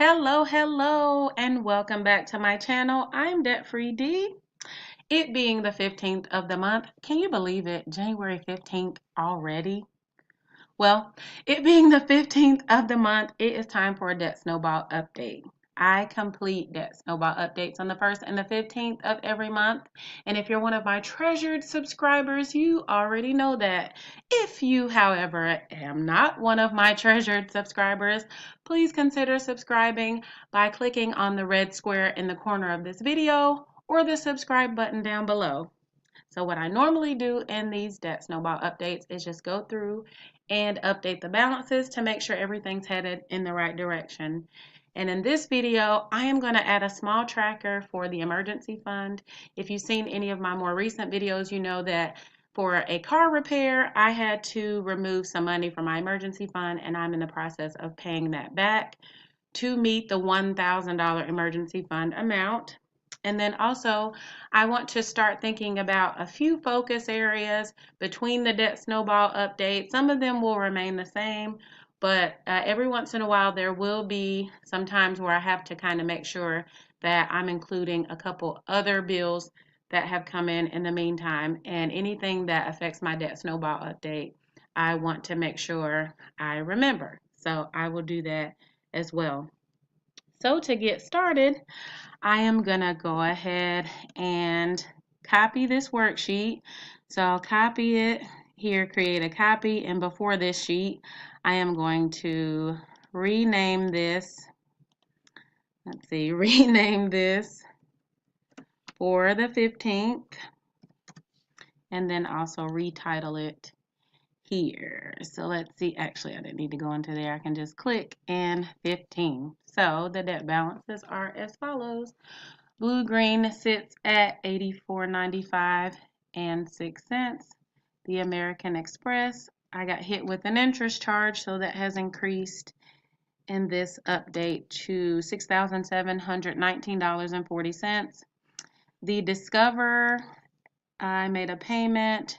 Hello, and welcome back to my channel. I'm Debt Free D. It being the 15th of the month, can you believe it? January 15th already? Well, it being the 15th of the month, it is time for a Debt Snowball update. I complete Debt Snowball updates on the 1st and the 15th of every month. And if you're one of my treasured subscribers, you already know that. If you, however, am not one of my treasured subscribers, please consider subscribing by clicking on the red square in the corner of this video or the subscribe button down below. So what I normally do in these Debt Snowball updates is just go through and update the balances to make sure everything's headed in the right direction. And in this video, I am going to add a small tracker for the emergency fund. If you've seen any of my more recent videos, you know that for a car repair, I had to remove some money from my emergency fund, and I'm in the process of paying that back to meet the $1,000 emergency fund amount. And then also, I want to start thinking about a few focus areas between the Debt Snowball update. Some of them will remain the same, but every once in a while there will be some times where I have to kind of make sure that I'm including a couple other bills that have come in the meantime, and anything that affects my Debt Snowball update, I want to make sure I remember. So I will do that as well. So to get started, I am going to go ahead and copy this worksheet. So I'll copy it here, create a copy, and before this sheet, I am going to rename this, rename this for the 15th, and then also retitle it here. So let's see, actually I didn't need to go into there. I can just click and 15. So the debt balances are as follows. Blue Green sits at $84.95 and 6 cents. The American Express, I got hit with an interest charge, so that has increased in this update to $6,719.40. The Discover, I made a payment,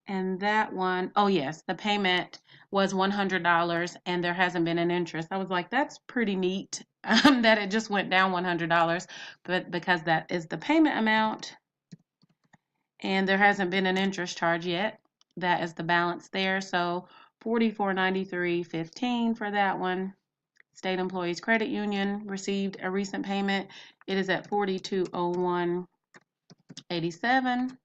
and that one, oh yes, the payment was $100 and there hasn't been an interest. I was like, that's pretty neat that it just went down $100, but because that is the payment amount and there hasn't been an interest charge yet, that is the balance there. So $44.93.15 for that one. State Employees Credit Union received a recent payment. It is at $42.01.87.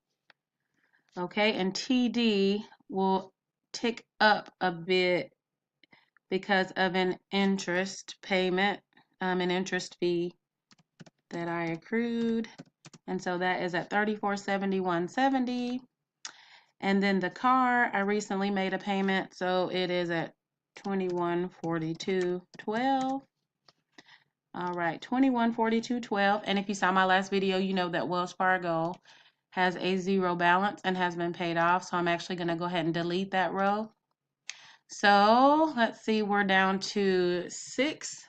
Okay, and TD will tick up a bit because of an interest payment, an interest fee that I accrued. And so that is at $34.71.70. And then the car, I recently made a payment, so it is at $21.42.12. All right, $21.42.12. And if you saw my last video, you know that Wells Fargo has a zero balance and has been paid off. So I'm actually going to go ahead and delete that row. So let's see, we're down to 6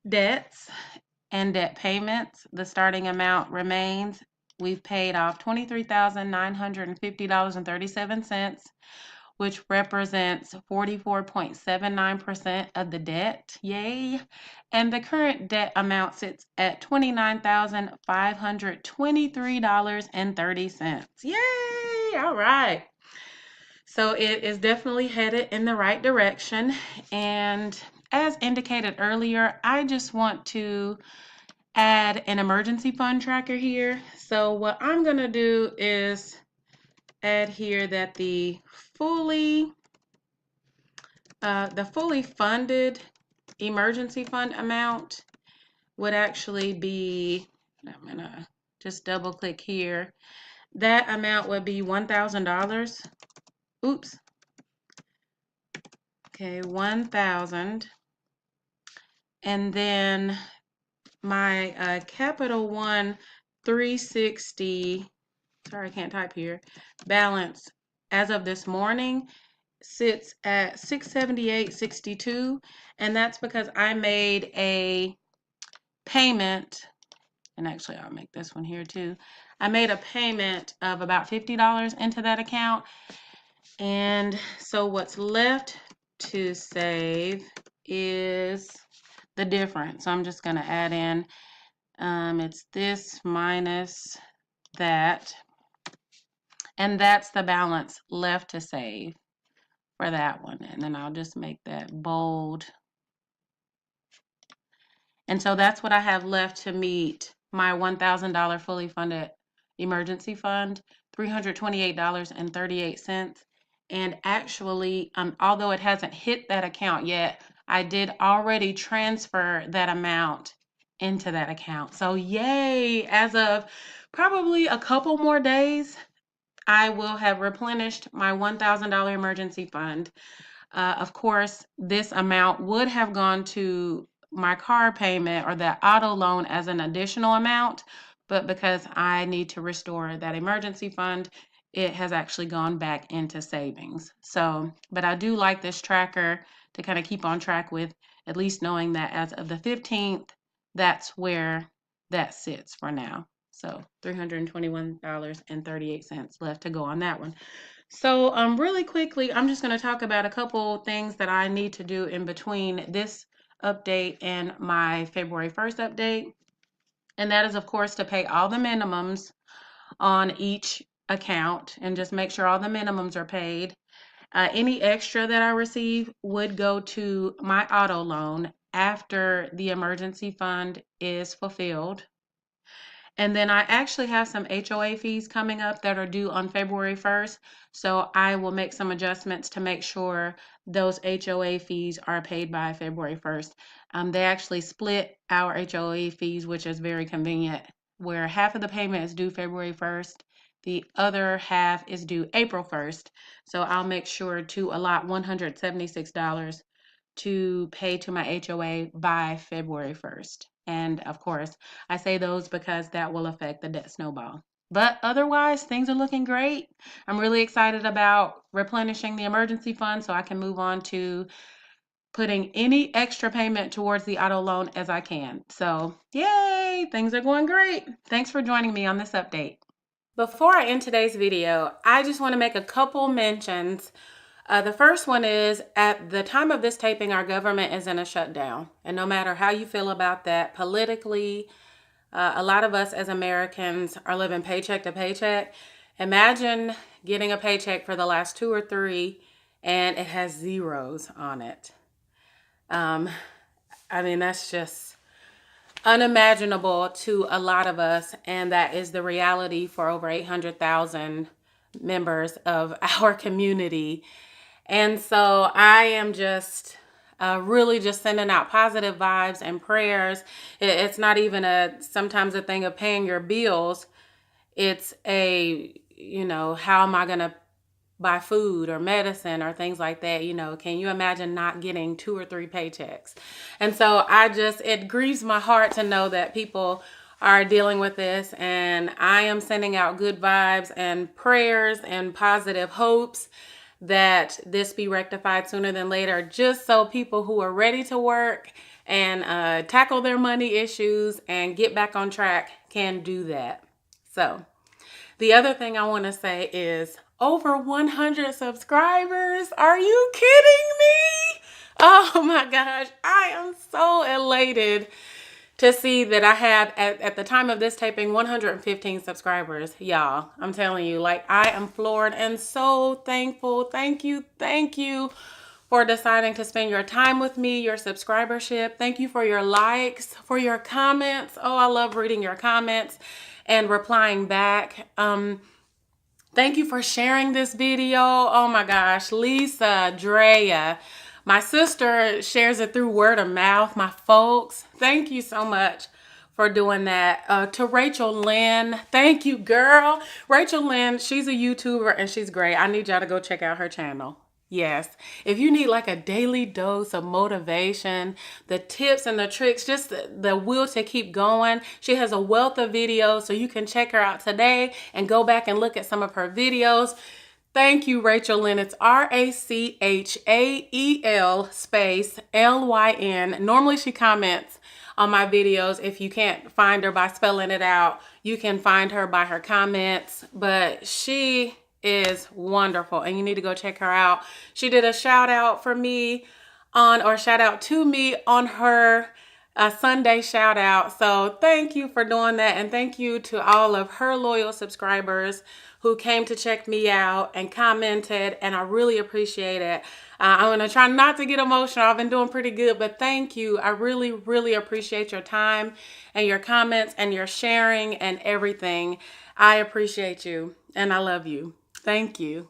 debts and debt payments. The starting amount remains. We've paid off $23,950.37, which represents 44.79% of the debt. Yay! And the current debt amount sits at $29,523.30. Yay! All right. So it is definitely headed in the right direction. And as indicated earlier, I just want to add an emergency fund tracker here. So what I'm going to do is add here that the fully funded emergency fund amount would actually be, I'm going to just double click here. That amount would be $1,000. Oops. Okay, 1,000. And then my Capital One 360, sorry, I can't type here, balance as of this morning sits at $678.62, and that's because I made a payment, and actually I'll make this one here too. I made a payment of about $50 into that account, and so what's left to save is the difference. So I'm just going to add in, it's this minus that, and that's the balance left to save for that one. And then I'll just make that bold. And so that's what I have left to meet my $1,000 fully funded emergency fund, $328.38. And actually, although it hasn't hit that account yet, I did already transfer that amount into that account. So yay, as of probably a couple more days, I will have replenished my $1,000 emergency fund. Of course, this amount would have gone to my car payment or that auto loan as an additional amount, but because I need to restore that emergency fund, it has actually gone back into savings. So, but I do like this tracker to kind of keep on track with, at least knowing that as of the 15th, that's where that sits for now. So $321.38 left to go on that one. So really quickly, I'm just going to talk about a couple things that I need to do in between this update and my February 1st update. And that is, of course, to pay all the minimums on each account and just make sure all the minimums are paid. Any extra that I receive would go to my auto loan after the emergency fund is fulfilled. And then I actually have some HOA fees coming up that are due on February 1st. So I will make some adjustments to make sure those HOA fees are paid by February 1st. They actually split our HOA fees, which is very convenient, where half of the payment is due February 1st. The other half is due April 1st. So I'll make sure to allot $176 to pay to my HOA by February 1st. And of course, I say those because that will affect the debt snowball. But otherwise, things are looking great. I'm really excited about replenishing the emergency fund so I can move on to putting any extra payment towards the auto loan as I can. So, yay, things are going great. Thanks for joining me on this update. Before I end today's video, I just want to make a couple mentions. The first one is, at the time of this taping, our government is in a shutdown. And no matter how you feel about that politically, a lot of us as Americans are living paycheck to paycheck. Imagine getting a paycheck for the last 2 or 3 and it has zeros on it. I mean, that's just unimaginable to a lot of us, and that is the reality for over 800,000 members of our community. And so I am just really just sending out positive vibes and prayers. It's not even sometimes a thing of paying your bills. It's how am I going to buy food or medicine or things like that? Can you imagine not getting 2 or 3 paychecks? And so it grieves my heart to know that people are dealing with this, and I am sending out good vibes and prayers and positive hopes that this be rectified sooner than later, just so people who are ready to work and tackle their money issues and get back on track can do that. So the other thing I want to say is over 100 subscribers. Are you kidding me? Oh my gosh, I am so elated to see that I have, at the time of this taping, 115 subscribers. Y'all, I'm telling you, I am floored and so thankful. Thank you for deciding to spend your time with me, your subscribership. Thank you for your likes, for your comments. Oh, I love reading your comments and replying back. Thank you for sharing this video. Oh my gosh, Lisa, Drea, my sister shares it through word of mouth, my folks. Thank you so much for doing that. To Rachel Lynn, thank you, girl. Rachel Lynn, she's a YouTuber and she's great. I need y'all to go check out her channel. Yes, if you need a daily dose of motivation, the tips and the tricks, just the will to keep going, she has a wealth of videos, so you can check her out today and go back and look at some of her videos. Thank you, Rachel Lynn. It's RACHAEL space LYN. Normally she comments on my videos. If you can't find her by spelling it out, you can find her by her comments, but she is wonderful and you need to go check her out. She did a shout out for me on, or shout out to me on her Sunday shout out. So thank you for doing that. And thank you to all of her loyal subscribers who came to check me out and commented. And I really appreciate it. I'm going to try not to get emotional. I've been doing pretty good, but thank you. I really, really appreciate your time and your comments and your sharing and everything. I appreciate you and I love you. Thank you.